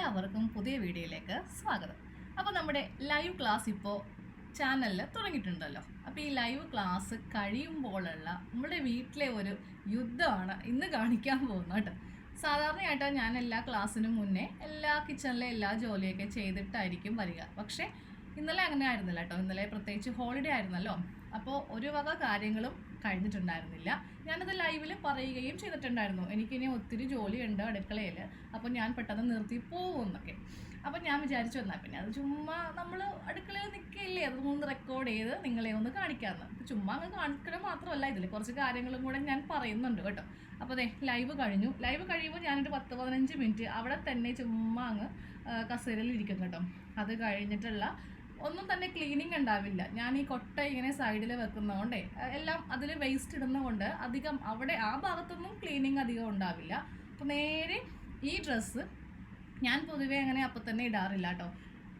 എല്ലാവർക്കും പുതിയ വീഡിയോയിലേക്ക് സ്വാഗതം. അപ്പോൾ നമ്മുടെ ലൈവ് ക്ലാസ് ഇപ്പോൾ ചാനലിൽ തുടങ്ങിയിട്ടുണ്ടല്ലോ. അപ്പോൾ ഈ ലൈവ് ക്ലാസ് കഴിയുമ്പോഴുള്ള നമ്മുടെ വീട്ടിലെ ഒരു യുദ്ധമാണ് ഇന്ന് കാണിക്കാൻ പോകുന്നത് കേട്ടോ. സാധാരണയായിട്ട് ഞാൻ എല്ലാ ക്ലാസ്സിനും മുന്നേ എല്ലാ കിച്ചണിലെ എല്ലാ ജോലിയൊക്കെ ചെയ്തിട്ടായിരിക്കും വരിക. പക്ഷേ ഇന്നലെ അങ്ങനെ ആയിരുന്നില്ല കേട്ടോ. ഇന്നലെ പ്രത്യേകിച്ച് ഹോളിഡേ ആയിരുന്നല്ലോ. അപ്പോൾ ഒരു വക കാര്യങ്ങളും കഴിഞ്ഞിട്ടുണ്ടായിരുന്നില്ല. ഞാനത് ലൈവിൽ പറയുകയും ചെയ്തിട്ടുണ്ടായിരുന്നു. എനിക്കിനി ഒത്തിരി ജോലിയുണ്ട് അടുക്കളയിൽ, അപ്പോൾ ഞാൻ പെട്ടെന്ന് നിർത്തി പോകുമെന്നൊക്കെ. അപ്പോൾ ഞാൻ വിചാരിച്ചു വന്നാൽ പിന്നെ അത് ചുമ്മാ നമ്മൾ അടുക്കളയിൽ നിൽക്കില്ലേ, അതൊന്ന് റെക്കോർഡ് ചെയ്ത് നിങ്ങളെ ഒന്ന് കാണിക്കാമെന്ന്. അപ്പോൾ ചുമ്മാ അങ്ങ് കാണിക്കണം മാത്രമല്ല, ഇതിൽ കുറച്ച് കാര്യങ്ങളും കൂടെ ഞാൻ പറയുന്നുണ്ട് കേട്ടോ. അപ്പോൾ അതെ, ലൈവ് കഴിഞ്ഞു. ലൈവ് കഴിയുമ്പോൾ ഞാനൊരു 10-15 മിനിറ്റ് അവിടെ തന്നെ ചുമ്മാ അങ്ങ് കസേരയിൽ ഇരിക്കും കേട്ടോ. അത് കഴിഞ്ഞിട്ടുള്ള ഒന്നും തന്നെ ക്ലീനിങ് ഉണ്ടാവില്ല. ഞാൻ ഈ കൊട്ട ഇങ്ങനെ സൈഡിൽ വെക്കുന്നതുകൊണ്ടേ എല്ലാം അതിൽ വേസ്റ്റ് ഇടുന്നതുകൊണ്ട് അധികം അവിടെ ആ ഭാഗത്തൊന്നും ക്ലീനിങ് അധികം ഉണ്ടാവില്ല. അപ്പോൾ നേരെ ഈ ഡ്രസ്സ് ഞാൻ പൊതുവേ അങ്ങനെ അപ്പം തന്നെ ഇടാറില്ല കേട്ടോ.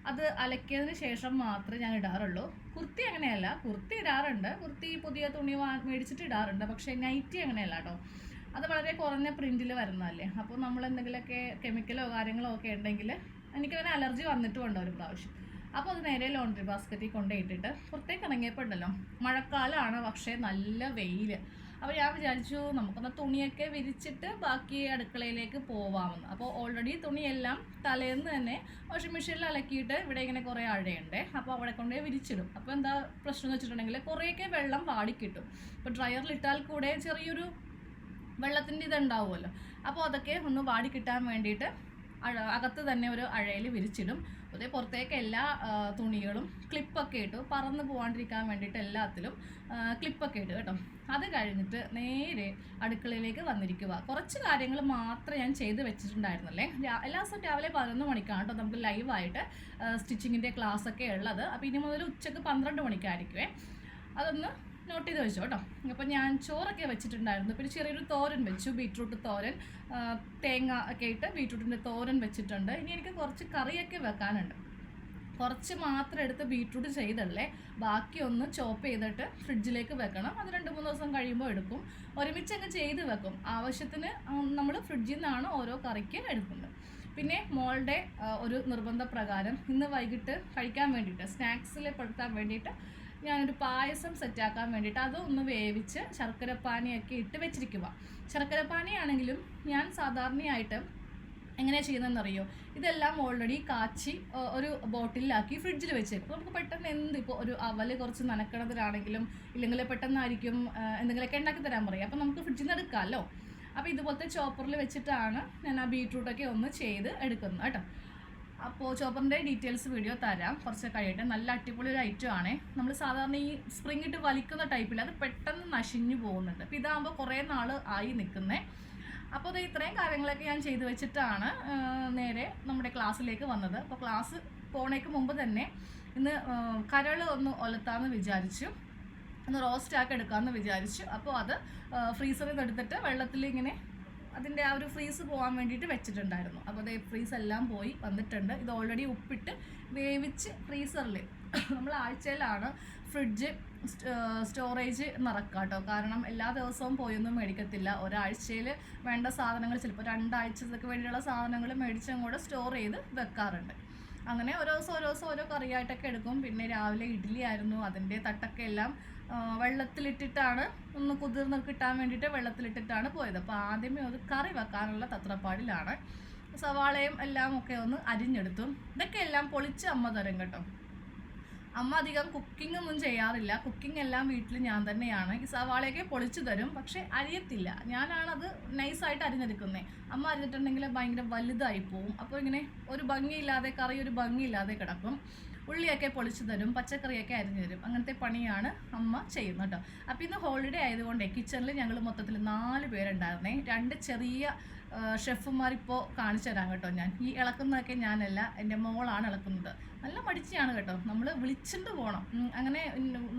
അത് അലക്കിയതിന് ശേഷം മാത്രമേ ഞാൻ ഇടാറുള്ളൂ. കുർത്തി അങ്ങനെയല്ല, കുർത്തി ഇടാറുണ്ട്, കുർത്തി പുതിയ തുണി മേടിച്ചിട്ട് ഇടാറുണ്ട്. പക്ഷേ നൈറ്റി അങ്ങനെയല്ല കേട്ടോ. അത് വളരെ കുറഞ്ഞ പ്രിൻറ്റിൽ വരുന്നതല്ലേ. അപ്പോൾ നമ്മൾ എന്തെങ്കിലുമൊക്കെ കെമിക്കലോ കാര്യങ്ങളോ ഒക്കെ ഉണ്ടെങ്കിൽ എനിക്കങ്ങനെ അലർജി വന്നിട്ടുമുണ്ട് ഒരു പ്രാവശ്യം. അപ്പോൾ അത് നേരെ ലോണ്ടറി ബാസ്ക്കറ്റിൽ കൊണ്ടുപോയിട്ടിട്ട് പുറത്തേക്ക് ഇറങ്ങിയപ്പോൾ ഉണ്ടല്ലോ, മഴക്കാലമാണ്, പക്ഷേ നല്ല വെയിൽ. അപ്പോൾ ഞാൻ വിചാരിച്ചു നമുക്കൊന്ന് തുണിയൊക്കെ വിരിച്ചിട്ട് ബാക്കി അടുക്കളയിലേക്ക് പോവാമെന്ന്. അപ്പോൾ ഓൾറെഡി തുണിയെല്ലാം തലേന്ന് തന്നെ വാഷിംഗ് മെഷീനിൽ അലക്കിയിട്ട് ഇവിടെ ഇങ്ങനെ കുറേ അഴയുണ്ട്. അപ്പോൾ അവിടെ കൊണ്ടുപോയി വിരിച്ചിടും. അപ്പോൾ എന്താ പ്രശ്നം എന്ന് വെച്ചിട്ടുണ്ടെങ്കിൽ കുറേയൊക്കെ വെള്ളം വാടിക്കിട്ടും. ഇപ്പോൾ ഡ്രയറിലിട്ടാൽ കൂടെ ചെറിയൊരു വെള്ളത്തിൻ്റെ ഇതുണ്ടാവുമല്ലോ. അപ്പോൾ അതൊക്കെ ഒന്ന് വാടി കിട്ടാൻ വേണ്ടിയിട്ട് അകത്ത് തന്നെ ഒരു അഴയിൽ വിരിച്ചിടും. അതേ പുറത്തേക്ക് എല്ലാ തുണികളും ക്ലിപ്പൊക്കെ ഇട്ടു, പറന്ന് പോകാണ്ടിരിക്കാൻ വേണ്ടിയിട്ട് എല്ലാത്തിലും ക്ലിപ്പൊക്കെ ഇട്ടു കേട്ടോ. അത് കഴിഞ്ഞിട്ട് നേരെ അടുക്കളയിലേക്ക് വന്നിരിക്കുക. കുറച്ച് കാര്യങ്ങൾ മാത്രമേ ഞാൻ ചെയ്ത് വെച്ചിട്ടുണ്ടായിരുന്നല്ലേ. എല്ലാ ദിവസവും രാവിലെ 11 മണിക്കാണ് കേട്ടോ നമുക്ക് ലൈവായിട്ട് സ്റ്റിച്ചിങ്ങിൻ്റെ ക്ലാസ്സൊക്കെ ഉള്ളത്. അപ്പോൾ ഇനി മുതൽ ഉച്ചക്ക് 12 മണിക്കായിരിക്കുമേ. അതൊന്ന് നോട്ട് ചെയ്ത് വെച്ചു കേട്ടോ. അപ്പോൾ ഞാൻ ചോറൊക്കെ വെച്ചിട്ടുണ്ടായിരുന്നു. പിന്നെ ചെറിയൊരു തോരൻ വെച്ചു, ബീട്രൂട്ട് തോരൻ, തേങ്ങ ഒക്കെ ഇട്ട് ബീട്രൂട്ടിൻ്റെ തോരൻ വെച്ചിട്ടുണ്ട്. ഇനി എനിക്ക് കുറച്ച് കറിയൊക്കെ വെക്കാനുണ്ട്. കുറച്ച് മാത്രം എടുത്ത് ബീട്രൂട്ട് ചെയ്തല്ലേ, ബാക്കി ഒന്ന് ചോപ്പ് ചെയ്തിട്ട് ഫ്രിഡ്ജിലേക്ക് വെക്കണം. അത് 2-3 ദിവസം കഴിയുമ്പോൾ എടുക്കും. ഒരുമിച്ചൊക്കെ ചെയ്ത് വെക്കും. ആവശ്യത്തിന് നമ്മൾ ഫ്രിഡ്ജിൽ നിന്നാണ് ഓരോ കറിക്ക് എടുക്കുന്നത്. പിന്നെ മോളുടെ ഒരു നിർബന്ധപ്രകാരം ഇന്ന് വൈകിട്ട് കഴിക്കാൻ വേണ്ടിയിട്ട് സ്നാക്സിൽ പെടുത്താൻ വേണ്ടിയിട്ട് ഞാനൊരു പായസം സെറ്റാക്കാൻ വേണ്ടിയിട്ട് അതൊന്ന് വേവിച്ച് ശർക്കരപ്പാനിയൊക്കെ ഇട്ട് വെച്ചിരിക്കുക. ശർക്കരപ്പാനിയാണെങ്കിലും ഞാൻ സാധാരണയായിട്ട് എങ്ങനെയാണ് ചെയ്യുന്നതെന്നറിയോ, ഇതെല്ലാം ഓൾറെഡി കാച്ചി ഒരു ബോട്ടിലാക്കി ഫ്രിഡ്ജിൽ വെച്ചേക്കും. നമുക്ക് പെട്ടെന്ന് ഇപ്പോൾ ഒരു അവൽ കുറച്ച് നനക്കണതിലാണെങ്കിലും ഇല്ലെങ്കിൽ പെട്ടെന്നായിരിക്കും എന്തെങ്കിലുമൊക്കെ ഉണ്ടാക്കി തരാൻ പറയും. അപ്പോൾ നമുക്ക് ഫ്രിഡ്ജിൽ നിന്ന് എടുക്കാമല്ലോ. അപ്പോൾ ഇതുപോലത്തെ ചോപ്പറിൽ വെച്ചിട്ടാണ് ഞാൻ ആ ബീട്രൂട്ടൊക്കെ ഒന്ന് ചെയ്ത് എടുക്കുന്നത് കേട്ടോ. അപ്പോൾ ചോപ്പറിൻ്റെ ഡീറ്റെയിൽസ് വീഡിയോ തരാം കുറച്ച് കഴിയട്ടെ. നല്ല അടിപൊളി ഒരു ഐറ്റം ആണ്. നമ്മൾ സാധാരണ ഈ സ്പ്രിങ് ഇട്ട് വലിക്കുന്ന ടൈപ്പിൽ അത് പെട്ടെന്ന് നശിഞ്ഞു പോകുന്നുണ്ട്. അപ്പോൾ ഇതാകുമ്പോൾ കുറേ നാൾ ആയി നിൽക്കുന്നത്. അപ്പോൾ അത് ഇത്രയും കാര്യങ്ങളൊക്കെ ഞാൻ ചെയ്ത് വെച്ചിട്ടാണ് നേരെ നമ്മുടെ ക്ലാസ്സിലേക്ക് വന്നത്. അപ്പോൾ ക്ലാസ് പോണേക്ക് മുമ്പ് തന്നെ ഇന്ന് കരൾ ഒന്ന് ഒലത്താമെന്ന് വിചാരിച്ചു, ഒന്ന് റോസ്റ്റാക്കി എടുക്കാമെന്ന് വിചാരിച്ചു. അപ്പോൾ അത് ഫ്രീസറിൽ നിന്ന് എടുത്തിട്ട് വെള്ളത്തിൽ ഇങ്ങനെ അതിൻ്റെ ആ ഒരു ഫ്രീസ് പോകാൻ വേണ്ടിയിട്ട് വെച്ചിട്ടുണ്ടായിരുന്നു. അപ്പോൾ അതേ ഫ്രീസ് എല്ലാം പോയി വന്നിട്ടുണ്ട്. ഇത് ഓൾറെഡി ഉപ്പിട്ട് വേവിച്ച് ഫ്രീസറിൽ നമ്മൾ ആഴ്ചയിലാണ് ഫ്രിഡ്ജ് സ്റ്റോറേജ് നിറക്കുക കേട്ടോ. കാരണം എല്ലാ ദിവസവും പോയൊന്നും മേടിക്കത്തില്ല. ഒരാഴ്ചയിൽ വേണ്ട സാധനങ്ങൾ ചിലപ്പോൾ 2 ആഴ്ചത്തേക്ക് വേണ്ടിയുള്ള സാധനങ്ങൾ മേടിച്ചും കൂടെ സ്റ്റോർ ചെയ്ത് വെക്കാറുണ്ട്. അങ്ങനെ ഓരോ ദിവസം ഓരോ കറിയായിട്ടൊക്കെ എടുക്കും. പിന്നെ രാവിലെ ഇഡ്ഡലി ആയിരുന്നു, അതിൻ്റെ തട്ടൊക്കെ എല്ലാം വെള്ളത്തിലിട്ടിട്ടാണ് ഒന്ന് കുതിർന്ന് കിട്ടാൻ വേണ്ടിയിട്ട് വെള്ളത്തിലിട്ടിട്ടാണ് പോയത്. അപ്പോൾ ആദ്യമേ ഒരു കറി വെക്കാനുള്ള തത്രപ്പാടിലാണ്. സവാളയും എല്ലാം ഒക്കെ ഒന്ന് അരിഞ്ഞെടുത്തു. ഇതൊക്കെ എല്ലാം പൊളിച്ച് അമ്മ തരും കേട്ടോ. അമ്മ അധികം കുക്കിംഗ് ഒന്നും ചെയ്യാറില്ല. കുക്കിംഗ് എല്ലാം വീട്ടിൽ ഞാൻ തന്നെയാണ്. ഈ സവാളയൊക്കെ പൊളിച്ചു തരും, പക്ഷേ അരിയത്തില്ല. ഞാനാണത് നൈസായിട്ട് അരിഞ്ഞെടുക്കുന്നത്. അമ്മ അരിഞ്ഞിട്ടുണ്ടെങ്കിൽ ഭയങ്കര വലുതായി പോവും. അപ്പോൾ ഇങ്ങനെ ഒരു ഭംഗിയില്ലാതെ, കറി ഒരു ഭംഗിയില്ലാതെ കിടക്കും. ഉള്ളിയൊക്കെ പൊളിച്ചു തരും, പച്ചക്കറിയൊക്കെ അരിഞ്ഞു തരും. അങ്ങനത്തെ പണിയാണ് അമ്മ ചെയ്യുന്നത് കേട്ടോ. അപ്പോൾ ഇന്ന് ഹോളിഡേ ആയതുകൊണ്ട് കിച്ചണിൽ ഞങ്ങൾ മൊത്തത്തിൽ 4 പേരുണ്ടായിരുന്നേ. 2 ചെറിയ ഷെഫുമാരിപ്പോൾ കാണിച്ചു തരാം കേട്ടോ. ഞാൻ ഈ ഇളക്കുന്നതൊക്കെ ഞാനല്ല, എൻ്റെ മോളാണ് ഇളക്കുന്നത്. നല്ല മടിച്ചാണ് കേട്ടോ. നമ്മൾ വിളിച്ചിട്ട് പോകണം. അങ്ങനെ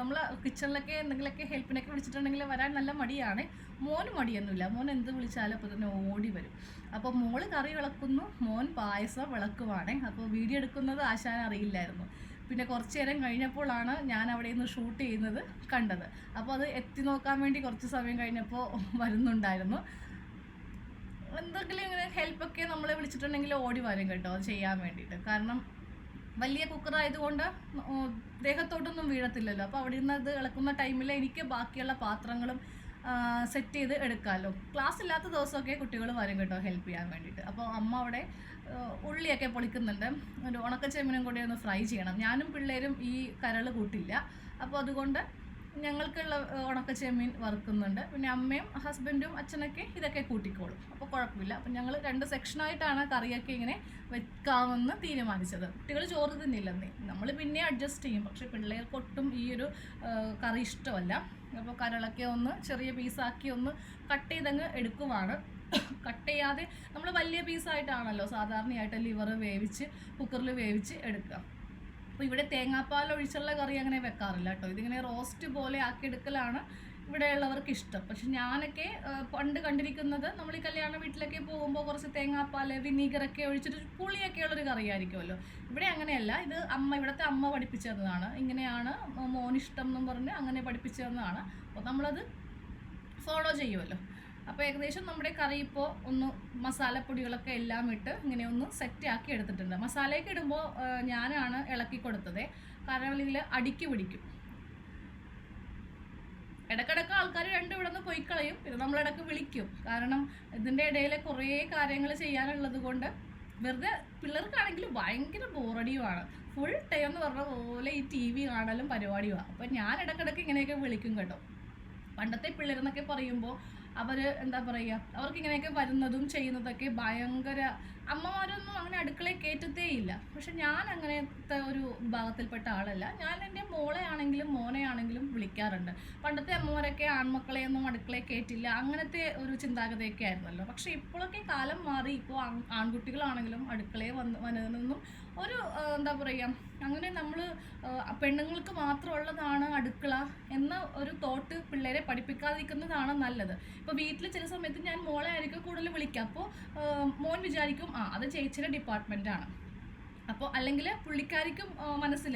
നമ്മൾ കിച്ചണിലൊക്കെ എന്തെങ്കിലുമൊക്കെ ഹെൽപ്പിനൊക്കെ വിളിച്ചിട്ടുണ്ടെങ്കിൽ വരാൻ നല്ല മടിയാണ്. മോന് മടിയൊന്നുമില്ല. മോൻ എന്ത് വിളിച്ചാലും അപ്പോൾ തന്നെ ഓടി വരും. അപ്പോൾ മോള് കറി വിളക്കുന്നു, മോൻ പായസം വിളക്കുവാണ്. അപ്പോൾ വീഡിയോ എടുക്കുന്നത് ആശാൻ അറിയില്ലായിരുന്നു. പിന്നെ കുറച്ച് നേരം കഴിഞ്ഞപ്പോഴാണ് ഞാൻ അവിടെ നിന്ന് ഷൂട്ട് ചെയ്യുന്നത് കണ്ടത്. അപ്പോൾ അത് എത്തി നോക്കാൻ വേണ്ടി കുറച്ച് സമയം കഴിഞ്ഞപ്പോൾ വരുന്നുണ്ടായിരുന്നു. എന്തെങ്കിലും ഇങ്ങനെ ഹെൽപ്പൊക്കെ നമ്മളെ വിളിച്ചിട്ടുണ്ടെങ്കിൽ ഓടി വരും കേട്ടോ അത് ചെയ്യാൻ വേണ്ടിയിട്ട്. കാരണം വലിയ കുക്കറായതുകൊണ്ട് ദേഹത്തോട്ടൊന്നും വീഴത്തില്ലല്ലോ. അപ്പോൾ അവിടെ നിന്ന് അത് ഇളക്കുന്ന ടൈമിൽ എനിക്ക് ബാക്കിയുള്ള പാത്രങ്ങളും സെറ്റ് ചെയ്ത് എടുക്കാമല്ലോ. ക്ലാസ് ഇല്ലാത്ത ദിവസമൊക്കെ കുട്ടികൾ വരും കേട്ടോ ഹെൽപ്പ് ചെയ്യാൻ വേണ്ടിയിട്ട്. അപ്പോൾ അമ്മ അവിടെ ഉള്ളിയൊക്കെ പൊളിക്കുന്നുണ്ട്. ഒരു ഉണക്കച്ചെമ്മീനും കൂടി ഒന്ന് ഫ്രൈ ചെയ്യണം. ഞാനും പിള്ളേരും ഈ കരൾ കൂട്ടില്ല, അപ്പോൾ അതുകൊണ്ട് ഞങ്ങൾക്കുള്ള ഉണക്കച്ചെമ്മീൻ വറുക്കുന്നുണ്ട്. പിന്നെ അമ്മയും ഹസ്ബൻഡും അച്ഛനൊക്കെ ഇതൊക്കെ കൂട്ടിക്കോളും, അപ്പോൾ കുഴപ്പമില്ല. അപ്പം ഞങ്ങൾ 2 സെക്ഷനായിട്ടാണ് കറിയൊക്കെ ഇങ്ങനെ വെക്കാമെന്ന് തീരുമാനിച്ചത്. കുട്ടികൾ ചോറ് തിന്നില്ലെന്നേ, നമ്മൾ പിന്നെ അഡ്ജസ്റ്റ് ചെയ്യും. പക്ഷേ പിള്ളേർക്കൊട്ടും ഈ ഒരു കറി ഇഷ്ടമല്ല. അപ്പോൾ കരളൊക്കെ ഒന്ന് ചെറിയ പീസാക്കി ഒന്ന് കട്ട് ചെയ്തങ്ങ് എടുക്കുവാണ്. കട്ട് ചെയ്യാതെ നമ്മൾ വലിയ പീസായിട്ടാണല്ലോ സാധാരണയായിട്ട് ലിവർ വേവിച്ച് കുക്കറിൽ വേവിച്ച് എടുക്കുക. അപ്പോൾ ഇവിടെ തേങ്ങാപ്പാൽ ഒഴിച്ചുള്ള കറി അങ്ങനെ വെക്കാറില്ല കേട്ടോ. ഇതിങ്ങനെ റോസ്റ്റ് പോലെ ആക്കിയെടുക്കലാണ് ഇവിടെയുള്ളവർക്ക് ഇഷ്ടം. പക്ഷെ ഞാനൊക്കെ പണ്ട് കണ്ടിരിക്കുന്നത് നമ്മൾ ഈ കല്യാണ വീട്ടിലൊക്കെ പോകുമ്പോൾ കുറച്ച് തേങ്ങാപ്പാൽ വിനീഗറൊക്കെ ഒഴിച്ചിട്ട് പുളിയൊക്കെ ഉള്ളൊരു കറിയായിരിക്കുമല്ലോ. ഇവിടെ അങ്ങനെയല്ല. ഇത് ഇവിടുത്തെ അമ്മ പഠിപ്പിച്ചു തന്നതാണ്. ഇങ്ങനെയാണ് മോനിഷ്ടം എന്നും പറഞ്ഞ് അങ്ങനെ പഠിപ്പിച്ചു തന്നതാണ്. അപ്പോൾ നമ്മളത് ഫോളോ ചെയ്യുമല്ലോ. അപ്പോൾ ഏകദേശം നമ്മുടെ കറി ഇപ്പോൾ ഒന്ന് മസാലപ്പൊടികളൊക്കെ എല്ലാം ഇട്ട് ഇങ്ങനെ ഒന്ന് സെറ്റാക്കി എടുത്തിട്ടുണ്ട്. മസാലയൊക്കെ ഇടുമ്പോൾ ഞാനാണ് ഇളക്കി കൊടുത്തത്, കാരണം ഇതിൽ അടിക്ക് പിടിക്കും. ഇടയ്ക്കിടയ്ക്ക് ആൾക്കാർ ഇവിടെ നിന്ന് പോയി കളയും, പിന്നെ നമ്മളിടയ്ക്ക് വിളിക്കും. കാരണം ഇതിൻ്റെ ഇടയിൽ കുറേ കാര്യങ്ങൾ ചെയ്യാനുള്ളത് കൊണ്ട് വെറുതെ പിള്ളേർക്കാണെങ്കിൽ ഭയങ്കര ബോറടിയുമാണ്. ഫുൾ ടൈം എന്ന് പറഞ്ഞ പോലെ ഈ TV കാണലും പരിപാടിയുമാണ്. അപ്പോൾ ഞാൻ ഇടയ്ക്കിടയ്ക്ക് ഇങ്ങനെയൊക്കെ വിളിക്കും കേട്ടോ. പണ്ടത്തെ പിള്ളേരെന്നൊക്കെ പറയുമ്പോൾ അവർ എന്താ പറയുക, അവർക്ക് ഇങ്ങനെയൊക്കെ വരുന്നതും ചെയ്യുന്നതൊക്കെ ഭയങ്കര, അമ്മമാരൊന്നും അങ്ങനെ അടുക്കളയിൽ കയറ്റത്തേ ഇല്ല. പക്ഷെ ഞാൻ അങ്ങനത്തെ ഒരു വിഭാഗത്തിൽപ്പെട്ട ആളല്ല. ഞാൻ എൻ്റെ മോളെ ആണെങ്കിലും മോനെ ആണെങ്കിലും വിളിക്കാറുണ്ട്. പണ്ടത്തെ അമ്മമാരൊക്കെ ആൺമക്കളെയൊന്നും അടുക്കളയിൽ കയറ്റില്ല, അങ്ങനത്തെ ഒരു ചിന്താഗതിയൊക്കെ ആയിരുന്നല്ലോ. പക്ഷെ ഇപ്പോഴൊക്കെ കാലം മാറി. ഇപ്പോൾ ആൺകുട്ടികളാണെങ്കിലും അടുക്കളയിൽ വന്നതെന്നും ഒരു എന്താ പറയുക, അങ്ങനെ നമ്മൾ പെണ്ണുങ്ങൾക്ക് മാത്രമുള്ളതാണ് അടുക്കള എന്ന ഒരു തോട്ട് പിള്ളേരെ പഠിപ്പിക്കാതിരിക്കുന്നതാണ് നല്ലത്. ഇപ്പോൾ വീട്ടിൽ ചില സമയത്ത് ഞാൻ മോളെ ആയിരിക്കും കൂടുതൽ വിളിക്കുക. അപ്പോൾ മോൻ വിചാരിക്കും അത് ചേച്ചിയുടെ ഡിപ്പാർട്ട്മെൻറ്റാണ്. അപ്പോൾ അല്ലെങ്കിൽ പുള്ളിക്കാരിക്കും മനസ്സിൽ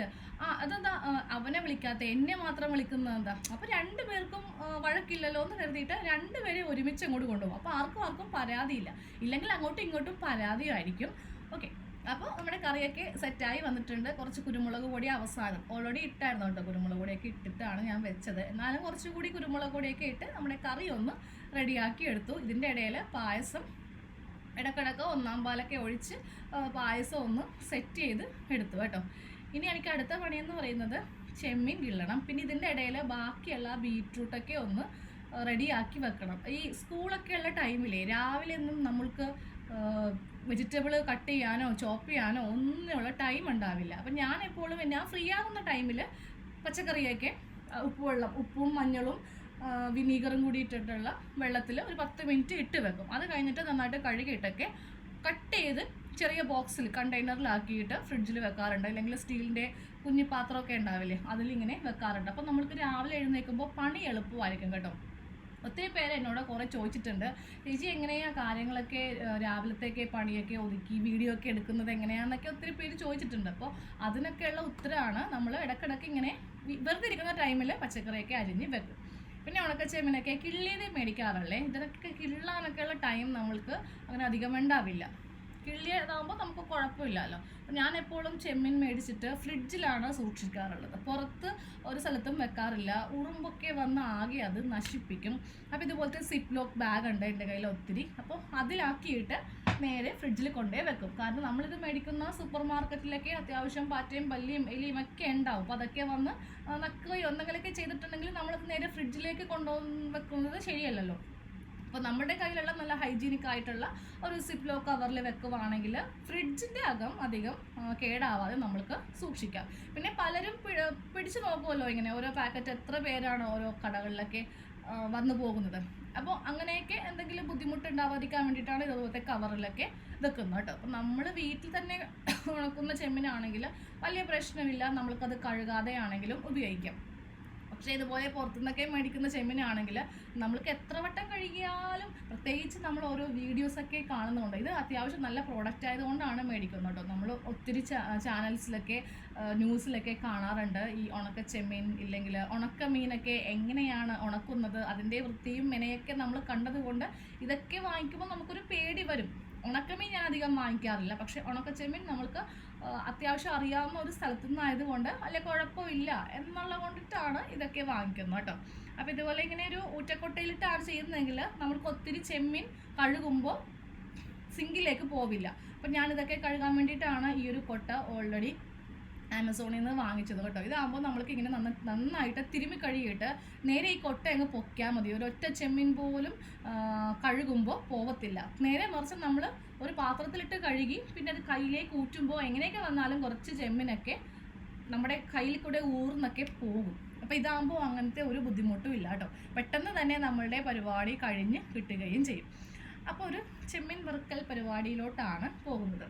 അതെന്താ അവനെ വിളിക്കാത്ത, എന്നെ മാത്രം വിളിക്കുന്നത് എന്താ. അപ്പോൾ 2 പേർക്കും വഴക്കില്ലല്ലോ എന്ന് കരുതിയിട്ട് 2 പേരെ ഒരുമിച്ച് അങ്ങോട്ട് കൊണ്ടുപോകും. അപ്പോൾ ആർക്കും പരാതിയില്ല, ഇല്ലെങ്കിൽ അങ്ങോട്ടും ഇങ്ങോട്ടും പരാതിയായിരിക്കും. ഓക്കെ, അപ്പോൾ നമ്മുടെ കറിയൊക്കെ സെറ്റായി വന്നിട്ടുണ്ട്. കുറച്ച് കുരുമുളക് പൊടി അവസാനം ഓൾറെഡി ഇട്ടായിരുന്നു കേട്ടോ. കുരുമുളക് പൊടിയൊക്കെ ഇട്ടിട്ടാണ് ഞാൻ വെച്ചത്. എന്നാലും കുറച്ചുകൂടി കുരുമുളക് പൊടിയൊക്കെ ഇട്ട് നമ്മുടെ കറി ഒന്ന് റെഡിയാക്കി എടുത്തു. ഇതിൻ്റെ ഇടയിൽ പായസം ഇടക്കിടക്ക് 1-ാം പാലൊക്കെ ഒഴിച്ച് പായസം ഒന്ന് സെറ്റ് ചെയ്ത് എടുത്തു കേട്ടോ. ഇനി എനിക്ക് അടുത്ത പണിയെന്ന് പറയുന്നത് ചെമ്മീൻ കിള്ളണം. പിന്നെ ഇതിൻ്റെ ഇടയിൽ ബാക്കിയുള്ള ബീറ്റ്റൂട്ടൊക്കെ ഒന്ന് റെഡിയാക്കി വെക്കണം. ഈ സ്കൂളൊക്കെ ഉള്ള ടൈമിലേ രാവിലെ ഒന്നും നമ്മൾക്ക് വെജിറ്റബിൾ കട്ട് ചെയ്യാനോ ചോപ്പ് ചെയ്യാനോ ഒന്നുമുള്ള ടൈം ഉണ്ടാവില്ല. അപ്പം ഞാൻ എപ്പോഴും ഞാൻ ഫ്രീ ആകുന്ന ടൈമിൽ പച്ചക്കറിയൊക്കെ ഉപ്പും മഞ്ഞളും വിനീഗറും കൂടി ഇട്ടിട്ടുള്ള വെള്ളത്തിൽ ഒരു 10 മിനിറ്റ് ഇട്ട് വെക്കും. അത് കഴിഞ്ഞിട്ട് നന്നായിട്ട് കഴുകിയിട്ടൊക്കെ കട്ട് ചെയ്ത് ചെറിയ ബോക്സിൽ കണ്ടെയ്നറിലാക്കിയിട്ട് ഫ്രിഡ്ജിൽ വെക്കാറുണ്ട്. അല്ലെങ്കിൽ സ്റ്റീലിൻ്റെ കുഞ്ഞു പാത്രമൊക്കെ ഉണ്ടാവില്ലേ, അതിലിങ്ങനെ വെക്കാറുണ്ട്. അപ്പം നമ്മൾക്ക് രാവിലെ എഴുന്നേൽക്കുമ്പോൾ പണി എളുപ്പമായിരിക്കും കേട്ടോ. ഒത്തിരി പേര് എന്നോട് കുറേ ചോദിച്ചിട്ടുണ്ട്, ചേച്ചി എങ്ങനെയാണ് കാര്യങ്ങളൊക്കെ രാവിലത്തേക്ക് പണിയൊക്കെ ഒതുക്കി വീഡിയോ ഒക്കെ എടുക്കുന്നത് എങ്ങനെയാണെന്നൊക്കെ ഒത്തിരി പേര് ചോദിച്ചിട്ടുണ്ട്. അപ്പോൾ അതിനൊക്കെയുള്ള ഉത്തരമാണ് നമ്മൾ ഇടയ്ക്കിടയ്ക്ക് ഇങ്ങനെ വെറുതെ ഇരിക്കുന്ന ടൈമിൽ പച്ചക്കറിയൊക്കെ അരിഞ്ഞ് വെക്കും. പിന്നെ ഉണക്കച്ചെമ്മീനൊക്കെ കിള്ളിയത് മേടിക്കാറല്ലേ, ഇതിനൊക്കെ കിള്ളാനൊക്കെയുള്ള ടൈം നമ്മൾക്ക് അങ്ങനെ അധികം ഉണ്ടാവില്ല. കിള്ളിയതാകുമ്പോൾ നമുക്ക് കുഴപ്പമില്ലല്ലോ. അപ്പം ഞാൻ എപ്പോഴും ചെമ്മീൻ മേടിച്ചിട്ട് ഫ്രിഡ്ജിലാണ് സൂക്ഷിക്കാറുള്ളത്, പുറത്ത് ഒരു സ്ഥലത്തും വെക്കാറില്ല. ഉറുമ്പൊക്കെ വന്ന് ആകെ അത് നശിപ്പിക്കും. അപ്പോൾ ഇതുപോലത്തെ സിപ്പ് ലോക്ക് ബാഗ് ഉണ്ട് എൻ്റെ കയ്യിൽ ഒത്തിരി. അപ്പോൾ അതിലാക്കിയിട്ട് നേരെ ഫ്രിഡ്ജിൽ കൊണ്ടുപോയി വെക്കും. കാരണം നമ്മളിത് മേടിക്കുന്ന സൂപ്പർ മാർക്കറ്റിലൊക്കെ അത്യാവശ്യം പാറ്റയും പല്ലിയും എലിയും ഒക്കെ ഉണ്ടാവും. അപ്പോൾ അതൊക്കെ വന്ന് നക്കുകയോ എന്തെങ്കിലുമൊക്കെ ചെയ്തിട്ടുണ്ടെങ്കിൽ നമ്മളത് നേരെ ഫ്രിഡ്ജിലേക്ക് കൊണ്ടുവന്ന് വെക്കുന്നത് ശരിയല്ലല്ലോ. അപ്പോൾ നമ്മുടെ കയ്യിലുള്ള നല്ല ഹൈജീനിക് ആയിട്ടുള്ള ഒരു സിപ്പ് ലോക്ക് കവറിൽ വെക്കുവാണെങ്കിൽ ഫ്രിഡ്ജിൻ്റെ അകം അധികം കേടാവാതെ നമ്മൾക്ക് സൂക്ഷിക്കാം. പിന്നെ പലരും പിടിച്ചു നോക്കുമല്ലോ ഇങ്ങനെ ഓരോ പാക്കറ്റ് എത്ര പേരാണ് ഓരോ കടകളിലൊക്കെ വന്നു പോകുന്നത്. അപ്പോൾ അങ്ങനെയൊക്കെ എന്തെങ്കിലും ബുദ്ധിമുട്ടുണ്ടാവാതിരിക്കാൻ വേണ്ടിയിട്ടാണ് ഇതുപോലത്തെ കവറിലൊക്കെ വെക്കുന്നത് കേട്ടോ. അപ്പോൾ നമ്മൾ വീട്ടിൽ തന്നെ ഉണക്കുന്ന ചെമ്മീനാണെങ്കിൽ വലിയ പ്രശ്നമില്ല, നമ്മൾക്കത് കഴുകാതെ ആണെങ്കിലും ഉപയോഗിക്കാം. പക്ഷേ ഇതുപോലെ പുറത്തുനിന്നൊക്കെ മേടിക്കുന്ന ചെമ്മീനാണെങ്കിൽ നമ്മൾക്ക് എത്ര വട്ടം കഴുകിയാലും, പ്രത്യേകിച്ച് നമ്മൾ ഓരോ വീഡിയോസൊക്കെ കാണുന്നുണ്ട്, ഇത് അത്യാവശ്യം നല്ല പ്രോഡക്റ്റ് ആയതുകൊണ്ടാണ് മേടിക്കുന്നത് കേട്ടോ. നമ്മൾ ഒത്തിരി ചാനൽസിലൊക്കെ ന്യൂസിലൊക്കെ കാണാറുണ്ട് ഈ ഉണക്ക ചെമ്മീൻ ഇല്ലെങ്കിൽ ഉണക്ക മീനൊക്കെ എങ്ങനെയാണ് ഉണക്കുന്നത്, അതിൻ്റെ വൃത്തിയും മെനയൊക്കെ നമ്മൾ കണ്ടതുകൊണ്ട് ഇതൊക്കെ വാങ്ങിക്കുമ്പോൾ നമുക്കൊരു പേടി വരും. ഉണക്കമീൻ ഞാൻ അധികം വാങ്ങിക്കാറില്ല, പക്ഷെ ഉണക്കച്ചെമ്മീൻ നമ്മൾക്ക് അത്യാവശ്യം അറിയാവുന്ന ഒരു സ്ഥലത്തു നിന്നായതുകൊണ്ട് വലിയ കുഴപ്പമില്ല എന്നുള്ള കൊണ്ടിട്ടാണ് ഇതൊക്കെ വാങ്ങിക്കുന്നത് കേട്ടോ. അപ്പോൾ ഇതുപോലെ ഇങ്ങനെ ഒരു ഊറ്റക്കൊട്ടയിലിട്ടാണ് ചെയ്യുന്നതെങ്കിൽ നമ്മൾക്ക് ഒത്തിരി ചെമ്മീൻ കഴുകുമ്പോൾ സിങ്കിലേക്ക് പോവില്ല. അപ്പം ഞാനിതൊക്കെ കഴുകാൻ വേണ്ടിയിട്ടാണ് ഈ ഒരു കൊട്ട ഓൾറെഡി ആമസോണിൽ നിന്ന് വാങ്ങിച്ചത് കേട്ടോ. ഇതാകുമ്പോൾ നമ്മൾക്ക് ഇങ്ങനെ നന്നായിട്ട് തിരുമ്മി കഴുകിയിട്ട് നേരെ ഈ കൊട്ട അങ്ങ് പൊക്കിയാൽ മതി. ഒരൊറ്റ ചെമ്മീൻ പോലും കഴുകുമ്പോൾ പോകത്തില്ല. നേരെ മറിച്ച് നമ്മൾ ഒരു പാത്രത്തിലിട്ട് കഴുകി പിന്നെ അത് കയ്യിലേക്ക് ഊറ്റുമ്പോൾ എങ്ങനെയൊക്കെ വന്നാലും കുറച്ച് ചെമ്മീനൊക്കെ നമ്മുടെ കയ്യിൽ കൂടെ ഊർന്നൊക്കെ പോകും. അപ്പോൾ ഇതാകുമ്പോൾ അങ്ങനത്തെ ഒരു ബുദ്ധിമുട്ടും ഇല്ല കേട്ടോ. പെട്ടെന്ന് തന്നെ നമ്മളുടെ പരിപാടി കഴിഞ്ഞ് കിട്ടുകയും ചെയ്യും. അപ്പോൾ ഒരു ചെമ്മീൻ വറുക്കൽ പരിപാടിയിലോട്ടാണ് പോകുന്നത്.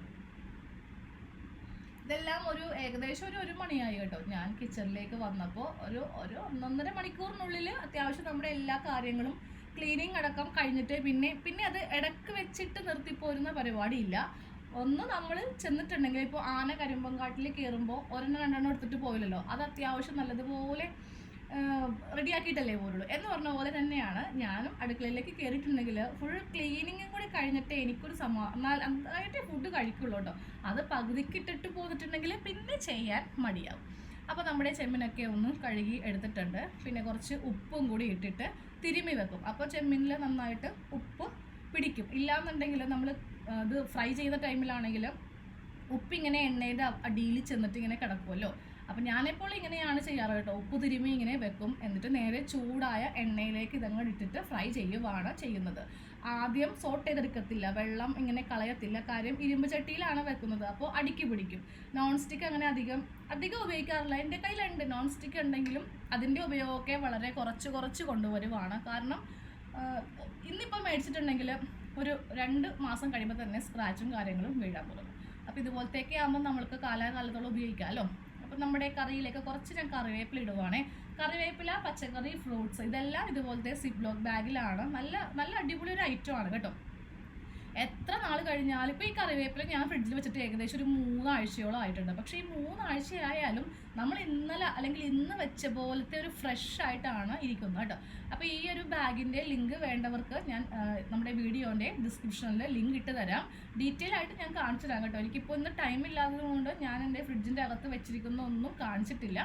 ഇതെല്ലാം ഏകദേശം ഒരു മണിയായി കേട്ടോ. ഞാൻ കിച്ചണിലേക്ക് വന്നപ്പോൾ ഒരു 1.5 മണിക്കൂറിനുള്ളിൽ അത്യാവശ്യം നമ്മുടെ എല്ലാ കാര്യങ്ങളും ക്ലീനിങ് അടക്കം കഴിഞ്ഞിട്ട് പിന്നെ അത് ഇടക്ക് വെച്ചിട്ട് നിർത്തിപ്പോരുന്ന പരിപാടിയില്ല. ഒന്ന് നമ്മൾ ചെന്നിട്ടുണ്ടെങ്കിൽ ഇപ്പോൾ ആന കരിമ്പങ്കാട്ടിൽ കയറുമ്പോൾ 1-2 എടുത്തിട്ട് പോയില്ലല്ലോ, അത് അത്യാവശ്യം നല്ലതുപോലെ റെഡിയാക്കിയിട്ടല്ലേ പോലുള്ളൂ എന്ന് പറഞ്ഞ പോലെ തന്നെയാണ് ഞാനും അടുക്കളയിലേക്ക് കയറിയിട്ടുണ്ടെങ്കിൽ ഫുൾ ക്ലീനിങ്ങും കൂടി കഴിഞ്ഞിട്ട് എനിക്കൊരു നന്നായിട്ട് ഫുഡ് കഴിക്കുള്ളൂ കേട്ടോ. അത് പകുതിക്കിട്ടിട്ട് പോന്നിട്ടുണ്ടെങ്കിൽ പിന്നെ ചെയ്യാൻ മടിയാവും. അപ്പോൾ നമ്മുടെ ചെമ്മീനൊക്കെ ഒന്ന് കഴുകി എടുത്തിട്ടുണ്ട്. പിന്നെ കുറച്ച് ഉപ്പും കൂടി ഇട്ടിട്ട് തിരുമ്മി വെക്കും. അപ്പോൾ ചെമ്മീനിൽ നന്നായിട്ട് ഉപ്പ് പിടിക്കും. ഇല്ലാന്നുണ്ടെങ്കിൽ നമ്മൾ ഇത് ഫ്രൈ ചെയ്ത ടൈമിലാണെങ്കിൽ ഉപ്പിങ്ങനെ എണ്ണയുടെ അടിയിൽ ചെന്നിട്ട് ഇങ്ങനെ കിടക്കുമല്ലോ. അപ്പം ഞാനിപ്പോൾ ഇങ്ങനെയാണ് ചെയ്യാറ് കേട്ടോ. ഉപ്പ് തിരുമ്മി ഇങ്ങനെ വെക്കും, എന്നിട്ട് നേരെ ചൂടായ എണ്ണയിലേക്ക് ഇതങ്ങോട്ട് ഇട്ടിട്ട് ഫ്രൈ ചെയ്യുവാണ് ചെയ്യുന്നത്. ആദ്യം സോട്ട് ചെയ്തെടുക്കത്തില്ല, വെള്ളം ഇങ്ങനെ കളയത്തില്ല. കാര്യം ഇരുമ്പ് ചട്ടിയിലാണ് വെക്കുന്നത്, അപ്പോൾ അടിക്ക് പിടിക്കും. നോൺ സ്റ്റിക്ക് അങ്ങനെ അധികം ഉപയോഗിക്കാറില്ല. എൻ്റെ കയ്യിലുണ്ട് നോൺ സ്റ്റിക്ക്, ഉണ്ടെങ്കിലും അതിൻ്റെ ഉപയോഗമൊക്കെ വളരെ കുറച്ച് കൊണ്ടുവരുവാണ്. കാരണം ഇന്നിപ്പോൾ മേടിച്ചിട്ടുണ്ടെങ്കിൽ ഒരു 2 മാസം കഴിയുമ്പോൾ തന്നെ സ്ക്രാച്ചും കാര്യങ്ങളും വീഴാൻ തുടങ്ങും. അപ്പോൾ ഇതുപോലത്തേക്ക് ആകുമ്പോൾ നമ്മൾക്ക് കാലാകാലത്തോളം ഉപയോഗിക്കാമല്ലോ. അപ്പം നമ്മുടെ കറിയിലേക്ക് കുറച്ച് ഞാൻ കറിവേപ്പില ഇടുവാണേ. കറിവേപ്പില, പച്ചക്കറി, ഫ്രൂട്ട്സ് ഇതെല്ലാം ഇതുപോലത്തെ സിപ്ലോക്ക് ബാഗിലാണ്. നല്ല അടിപൊളി ഒരു ഐറ്റമാണ് കേട്ടോ. എത്ര നാൾ കഴിഞ്ഞാലും ഇപ്പോൾ ഈ കറിവേപ്പില ഞാൻ ഫ്രിഡ്ജിൽ വെച്ചിട്ട് ഏകദേശം ഒരു 3 ആഴ്ചയോളം ആയിട്ടുണ്ട്. പക്ഷേ ഈ 3 ആഴ്ചയായാലും നമ്മൾ ഇന്നലെ അല്ലെങ്കിൽ ഇന്ന് വെച്ച പോലത്തെ ഒരു ഫ്രഷ് ആയിട്ടാണ് ഇരിക്കുന്നത് കേട്ടോ. അപ്പോൾ ഈ ഒരു ബാഗിൻ്റെ ലിങ്ക് വേണ്ടവർക്ക് ഞാൻ നമ്മുടെ വീഡിയോൻ്റെ ഡിസ്ക്രിപ്ഷനിൽ ലിങ്ക് ഇട്ട് തരാം. ഡീറ്റെയിൽ ആയിട്ട് ഞാൻ കാണിച്ചു തരാം കേട്ടോ. എനിക്കിപ്പോൾ ഇന്ന് ടൈം ഇല്ലാത്തത് കൊണ്ട് ഞാൻ എൻ്റെ ഫ്രിഡ്ജിൻ്റെ അകത്ത് വെച്ചിരിക്കുന്ന ഒന്നും കാണിച്ചിട്ടില്ല.